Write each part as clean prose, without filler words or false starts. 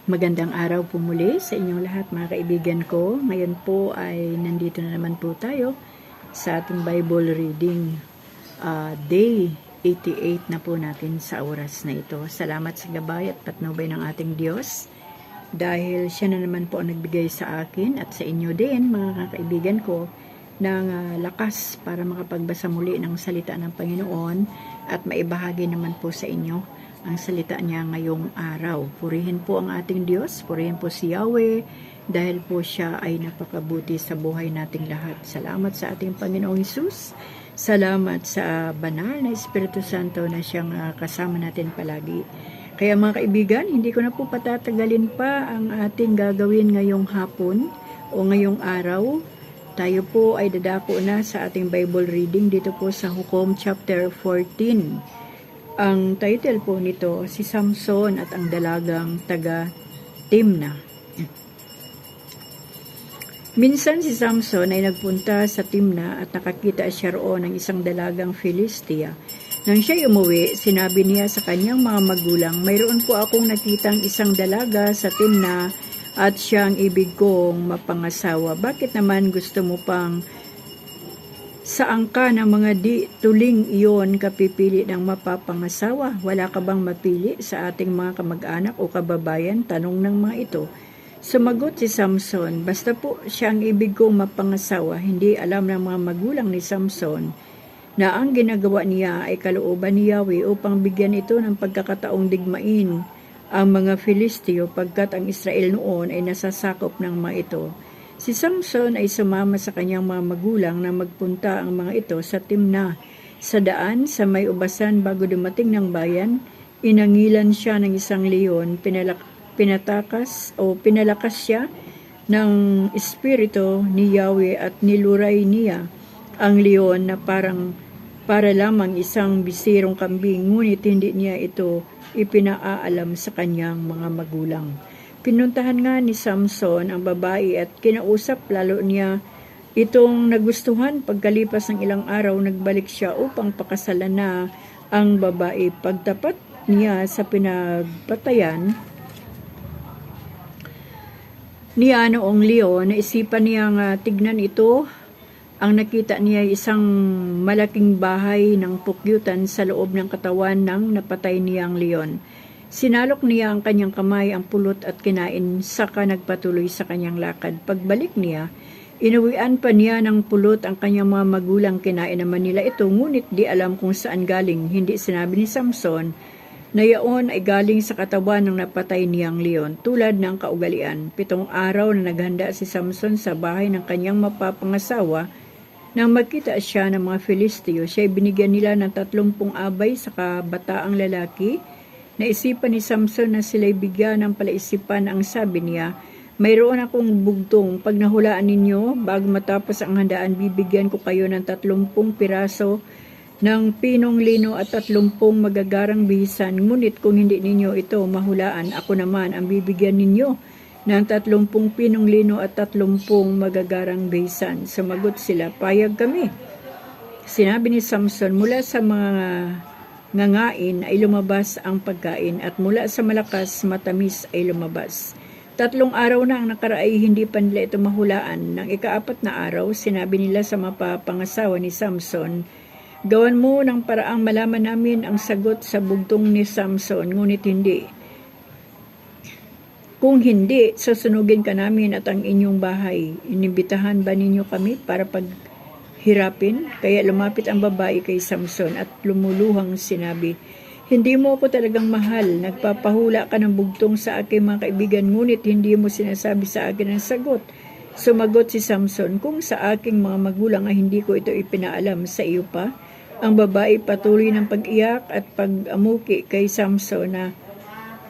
Magandang araw po muli sa inyong lahat mga kaibigan ko. Ngayon po ay nandito na naman po tayo sa ating Bible reading. Day 88 na po natin sa oras na ito. Salamat sa gabay at patnubay ng ating Diyos dahil siya na naman po ang nagbigay sa akin at sa inyo din mga kaibigan ko ng lakas para makapagbasa muli ng salita ng Panginoon at maibahagi naman po sa inyo ang salita niya ngayong araw. Purihin po ang ating Diyos, purihin po si Yahweh, dahil po siya ay napakabuti sa buhay nating lahat. Salamat sa ating Panginoong Hesus. Salamat sa banal na Espiritu Santo na siyang kasama natin palagi. Kaya mga kaibigan, hindi ko na po patatagalin pa ang ating gagawin ngayong hapon o ngayong araw. Tayo po ay dadako na sa ating Bible reading dito po sa Hukom chapter 14. Ang title po nito, si Samson at ang dalagang taga Timna. Minsan si Samson ay nagpunta sa Timna at nakakita siya roon ng isang dalagang Filistia. Nang siya'y umuwi, sinabi niya sa kanyang mga magulang, mayroon po akong nakitang isang dalaga sa Timna at siyang ibig kong mapangasawa. Bakit naman gusto mo pang saan ka ng mga di tuling iyon kapipili ng mapapangasawa? Wala ka bang mapili sa ating mga kamag-anak o kababayan? Tanong ng mga ito. Sumagot si Samson, basta po siya ang ibig kong mapangasawa. Hindi alam ng mga magulang ni Samson na ang ginagawa niya ay kalooban ni Yahweh upang bigyan ito ng pagkakataong digmain ang mga Filisteo pagkat ang Israel noon ay nasasakop ng mga ito. Si Samson ay sumama sa kanyang mga magulang na magpunta ang mga ito sa Timna. Sa daan, sa may ubasan bago dumating ng bayan, inangilan siya ng isang leon, pinalakas siya ng espiritu ni Yahweh at niluray niya ang leon na para lamang isang bisirong kambing, ngunit hindi niya ito ipinaalam sa kanyang mga magulang. Pinuntahan nga ni Samson ang babae at kinausap lalo niya itong nagustuhan. Pagkalipas ng ilang araw, nagbalik siya upang pakasalan na ang babae. Pagtapat niya sa pinagpatayan niya noong leon, naisipan niyang tignan ito. Ang nakita niya ay isang malaking bahay ng pukyutan sa loob ng katawan ng napatay niyang leon. Sinalok niya ang kanyang kamay, ang pulot at kinain, saka nagpatuloy sa kanyang lakad. Pagbalik niya, inuwian pa niya ng pulot ang kanyang mga magulang, kinain naman nila ito, ngunit di alam kung saan galing. Hindi sinabi ni Samson na yaon ay galing sa katawan ng napatay niyang leon, tulad ng kaugalian. 7 araw na naghanda si Samson sa bahay ng kanyang mapapangasawa. Nang magkita siya ng mga Filisteo, siya ay binigyan nila ng 30 abay sa kabataang lalaki. Naisipan ni Samson na sila'y bigyan ng palaisipan. Ang sabi niya, mayroon akong bugtong. Pag nahulaan ninyo, bago matapos ang handaan, bibigyan ko kayo ng 30 piraso ng pinong lino at 30 magagarang bihisan. Ngunit kung hindi ninyo ito mahulaan, ako naman ang bibigyan ninyo ng 30 pinong lino at 30 magagarang bihisan. Sumagot sila, payag kami. Sinabi ni Samson, mula sa mga ngangain ay lumabas ang pagkain at mula sa malakas matamis ay lumabas. 3 araw na ang nakaraay, hindi pa nila ito mahulaan. Nang ika-4 na araw, sinabi nila sa mapapangasawa ni Samson, gawan mo ng paraang malaman namin ang sagot sa bugtong ni Samson, ngunit hindi. Kung hindi, susunugin ka namin at ang inyong bahay. Inibitahan ba ninyo kami para paghirapin? Kaya lumapit ang babae kay Samson at lumuluhang sinabi, hindi mo ako talagang mahal. Nagpapahula ka ng bugtong sa aking mga kaibigan, ngunit hindi mo sinasabi sa akin ang sagot. Sumagot si Samson, kung sa aking mga magulang ay hindi ko ito ipinaalam, sa iyo pa. Ang babae patuloy ng pag-iyak at pag-amuki kay Samson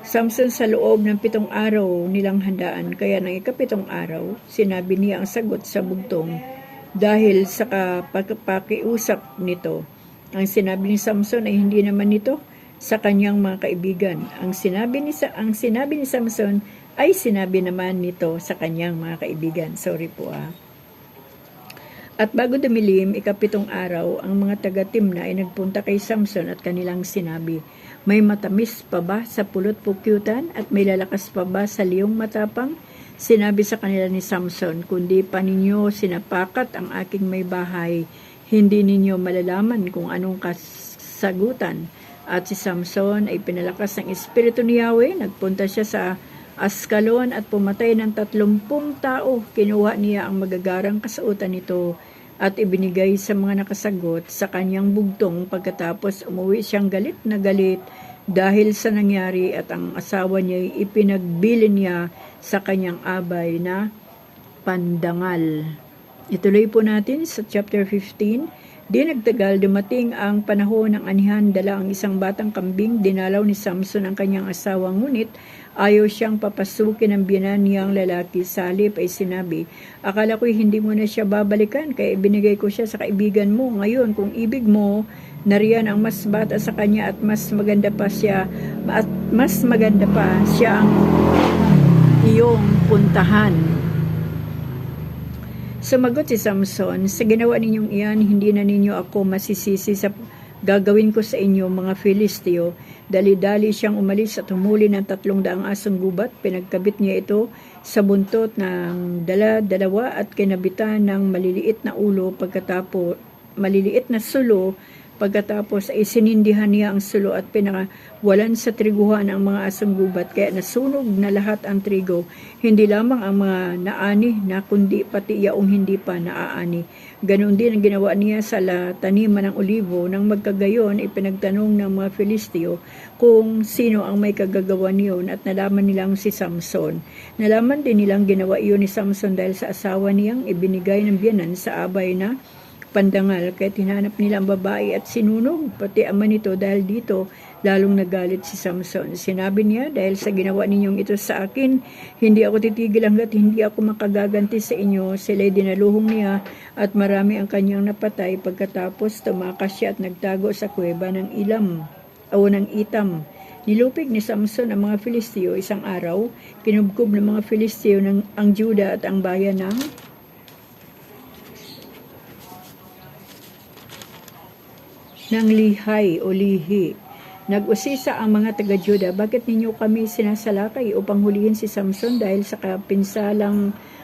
sa loob ng 7 araw nilang handaan. Kaya ng ika-7 araw, sinabi niya ang sagot sa bugtong dahil sa pakiusap nito. Ang sinabi ni Samson ay hindi naman nito sa kanyang mga kaibigan. Ang sinabi ni Samson ay sinabi naman nito sa kanyang mga kaibigan. Sorry po At bago dumilim, ika-7 araw, ang mga taga-Timna ay nagpunta kay Samson at kanilang sinabi, May matamis pa ba sa pulot pukyutan at may lalakas pa ba sa liyong matapang? Sinabi sa kanila ni Samson, kundi pa ninyo sinapakat ang aking may bahay, hindi ninyo malalaman kung anong kasagutan. At si Samson ay pinalakas ng Espiritu ni Yahweh, nagpunta siya sa Askalon at pumatay ng 30 tao. Kinuha niya ang magagarang kasuotan nito at ibinigay sa mga nakasagot sa kanyang bugtong. Pagkatapos umuwi siyang galit na galit dahil sa nangyari at ang asawa niya ipinagbilin niya sa kanyang abay na pandangal. Ituloy po natin sa chapter 15. Di nagtagal, dumating ang panahon ng anihan, dala ang isang batang kambing, dinalaw ni Samson ang kanyang asawa, ngunit ayaw siyang papasukin ng biyanan niyang lalaki. Sa halip ay sinabi, akala ko'y hindi mo na siya babalikan, kaya ibinigay ko siya sa kaibigan mo. Ngayon, kung ibig mo, nariyan ang mas bata sa kanya at mas maganda pa siya ang iyong puntahan. Sumagot si Samson, sa ginawa ninyong iyan, hindi na ninyo ako masisisi sa gagawin ko sa inyo, mga Filisteo. Dali-dali siyang umalis at humuli ng 300 asong gubat. Pinagkabit niya ito sa buntot ng dalawa at kinabitan ng maliliit na sulo. Pagkatapos ay sinindihan niya ang sulo at pinakawalan sa triguhan ang mga asong gubat, kaya nasunog na lahat ang trigo, hindi lamang ang mga naani na kundi pati yaong hindi pa naaani. Ganon din ang ginawa niya sa taniman ng olivo. Nang magkagayon, ipinagtanong ng mga Filisteo kung sino ang may kagagawa niyon at nalaman nilang si Samson. Nalaman din nilang ginawa iyon ni Samson dahil sa asawa niyang ibinigay ng biyanan sa abay na pandangal, kaya tinanap nila ang babae at sinunog, pati ama nito. Dahil dito, lalong nagalit si Samson. Sinabi niya, dahil sa ginawa ninyong ito sa akin, hindi ako titigil hanggat hindi ako makagaganti sa inyo. Sila'y dinaluhong niya at marami ang kanyang napatay. Pagkatapos, tumakas siya at nagtago sa kuweba ng itam. Nilupig ni Samson ang mga Filisteo isang araw. Kinubkob ng mga Filisteo ang Juda at ang bayan ng lihay o lihi. Nag-usisa ang mga taga-Juda, bakit ninyo kami sinasalakay upang hulihin si Samson dahil sa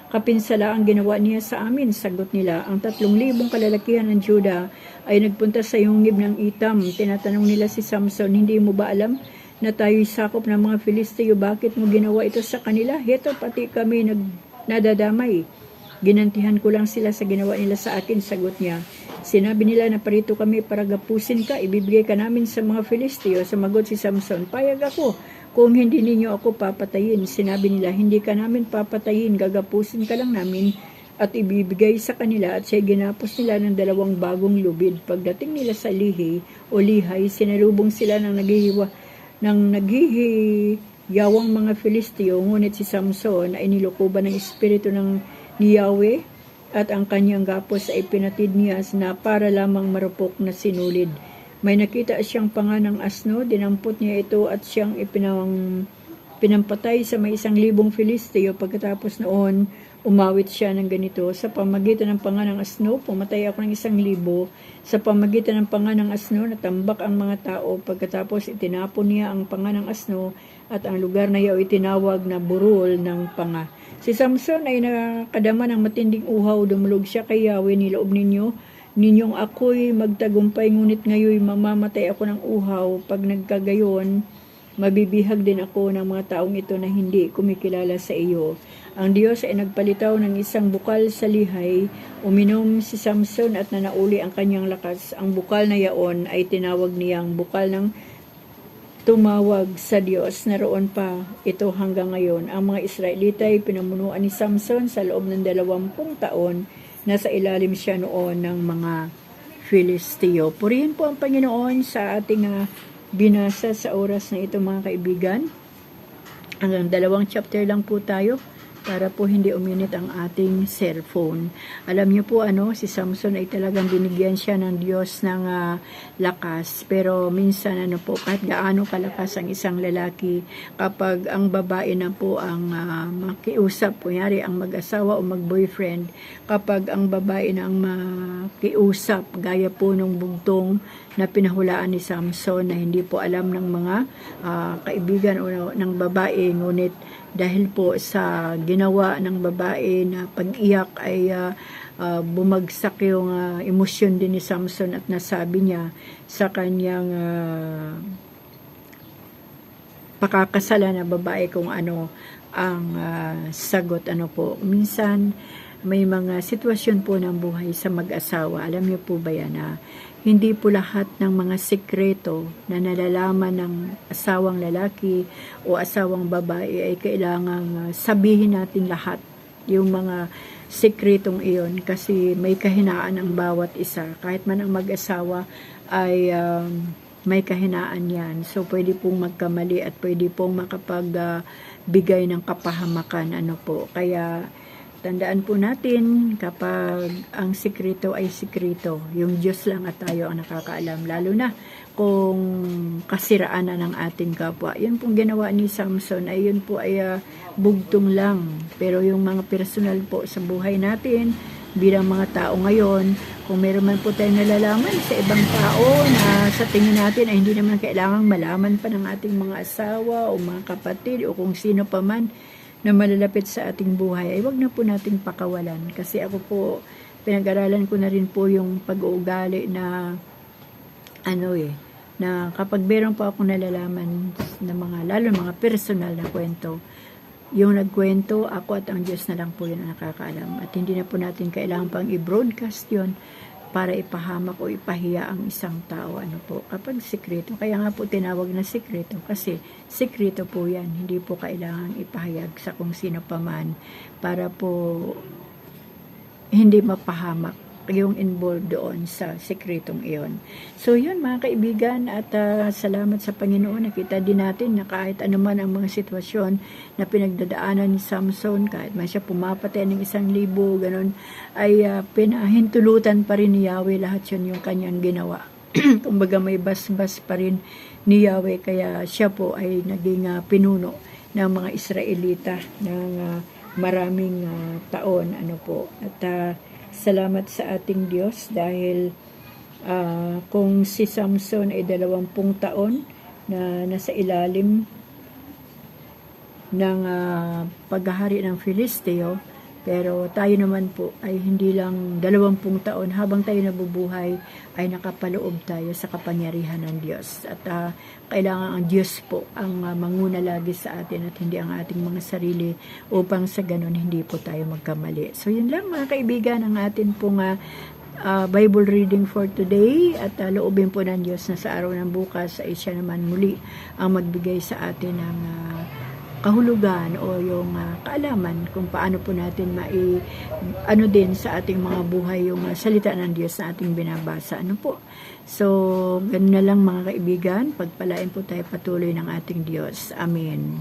kapinsala ang ginawa niya sa amin? Sagot nila, ang 3,000 kalalakihan ng Juda ay nagpunta sa yungib ng itam. Tinatanong nila si Samson, hindi mo ba alam na tayo'y sakop ng mga Filisteo? Bakit mo ginawa ito sa kanila? Heto, pati kami nadadamay. Ginantihan ko lang sila sa ginawa nila sa akin, sagot niya. Sinabi nila na parito kami para gapusin ka, ibibigay ka namin sa mga Filisteo. Sumagot si Samson, payag ako kung hindi ninyo ako papatayin. Sinabi nila, hindi ka namin papatayin, gagapusin ka lang namin at ibibigay sa kanila. At siya ginapos nila ng 2 bagong lubid. Pagdating nila sa lihi o lihay, sinalubong sila ng naghihiyawang mga Filisteo. Ngunit si Samson ay nilukuban ng espiritu ni Yahweh at ang kanyang gapos ay pinatid niya na para lamang marupok na sinulid. May nakita siyang panga ng asno, dinampot niya ito at siyang pinampatay sa may 1,000 Filisteo. Pagkatapos noon, umawit siya ng ganito, sa pamagitan ng panga ng asno, pumatay ako ng 1,000. Sa pamagitan ng panga ng asno, natambak ang mga tao. Pagkatapos itinapon niya ang panga ng asno at ang lugar na iyon itinawag na burol ng panga. Si Samson ay nakadama ng matinding uhaw, dumulog siya kay Yahweh, niloob ninyong ako'y magtagumpay, ngunit ngayon mamamatay ako ng uhaw. Pag nagkagayon, mabibihag din ako ng mga taong ito na hindi kumikilala sa iyo. Ang Diyos ay nagpalitaw ng isang bukal sa lihay. Uminom si Samson at nanauli ang kanyang lakas. Ang bukal na yaon ay tinawag niyang bukal ng tumawag sa Diyos. Naroon pa ito hanggang ngayon. Ang mga Israelita ay pinamunuan ni Samson sa loob ng 20 taon. Nasa ilalim siya noon ng mga Filisteo. Purihin po ang Panginoon sa ating binasa sa oras na ito, mga kaibigan. Hanggang 2 chapter lang po tayo para po hindi uminit ang ating cellphone. Alam niyo po si Samson ay talagang binigyan siya ng Diyos ng lakas. Pero minsan kahit gaano kalakas ang isang lalaki, kapag ang babae na po ang makiusap, kunyari ang mag-asawa o mag-boyfriend, kapag ang babae na ang makiusap, gaya po nung bugtong na pinahulaan ni Samson na hindi po alam ng mga kaibigan o ng babae, ngunit dahil po sa ginawa ng babae na pag-iyak ay bumagsak yung emosyon din ni Samson at nasabi niya sa kanyang pakakasalan na babae kung ano ang sagot. Ano po, minsan may mga sitwasyon po ng buhay sa mag-asawa. Alam niyo po ba yan na hindi po lahat ng mga sekreto na nalalaman ng asawang lalaki o asawang babae ay kailangang sabihin natin lahat yung mga sekretong iyon, kasi may kahinaan ang bawat isa. Kahit man ang mag-asawa ay may kahinaan yan. So pwede pong magkamali at pwede pong makapagbigay ng kapahamakan. Ano po, kaya tandaan po natin, kapag ang sikreto ay sikreto, yung Diyos lang at tayo ang nakakaalam, lalo na kung kasiraan na ng ating kapwa. Yun pong ginawa ni Samson ay yun po ay bugtong lang. Pero yung mga personal po sa buhay natin, bilang mga tao ngayon, kung meron man po tayong nalalaman sa ibang tao na sa tingin natin ay hindi naman kailangang malaman pa ng ating mga asawa o mga kapatid o kung sino pa man na malalapit sa ating buhay, ay wag na po nating pakawalan. Kasi ako po, pinag-aralan ko na rin po yung pag-uugali na na kapag meron po ako nalalaman na mga, lalo mga personal na kwento, yung nagkwento, ako at ang Diyos na lang po yun ang nakakaalam. At hindi na po natin kailangan pang i-broadcast yun para ipahamak o ipahiya ang isang tao. Ano po, kapag sikreto, kaya nga po tinawag na sikreto, kasi sikreto po yan, hindi po kailangan ipahayag sa kung sino pa man para po hindi mapahamak yung involved doon sa sekretong iyon. So yun mga kaibigan, at salamat sa Panginoon, nakita din natin na kahit anuman ang mga sitwasyon na pinagdadaanan ni Samson, kahit man siya pumapatay ng 1,000, ganun, ay pinahintulutan pa rin ni Yahweh lahat yun yung kanyang ginawa. Kumbaga may basbas pa rin ni Yahweh, kaya siya po ay naging pinuno ng mga Israelita ng maraming taon. Ano po, at salamat sa ating Diyos dahil kung si Samson ay 20 taon na nasa ilalim ng paghahari ng Filisteo, pero tayo naman po ay hindi lang 20 taon, habang tayo nabubuhay ay nakapaloob tayo sa kapangyarihan ng Diyos. At kailangan ang Diyos po ang manguna lagi sa atin at hindi ang ating mga sarili, upang sa ganun hindi po tayo magkamali. So yun lang mga kaibigan, ang atin pong Bible reading for today, at loobin po ng Diyos na sa araw ng bukas ay siya naman muli ang magbigay sa atin ng kahulugan o yung kaalaman kung paano po natin din sa ating mga buhay yung salita ng Diyos na ating binabasa. Ano po? So, ganun na lang mga kaibigan, pagpalain po tayo patuloy ng ating Diyos. Amen.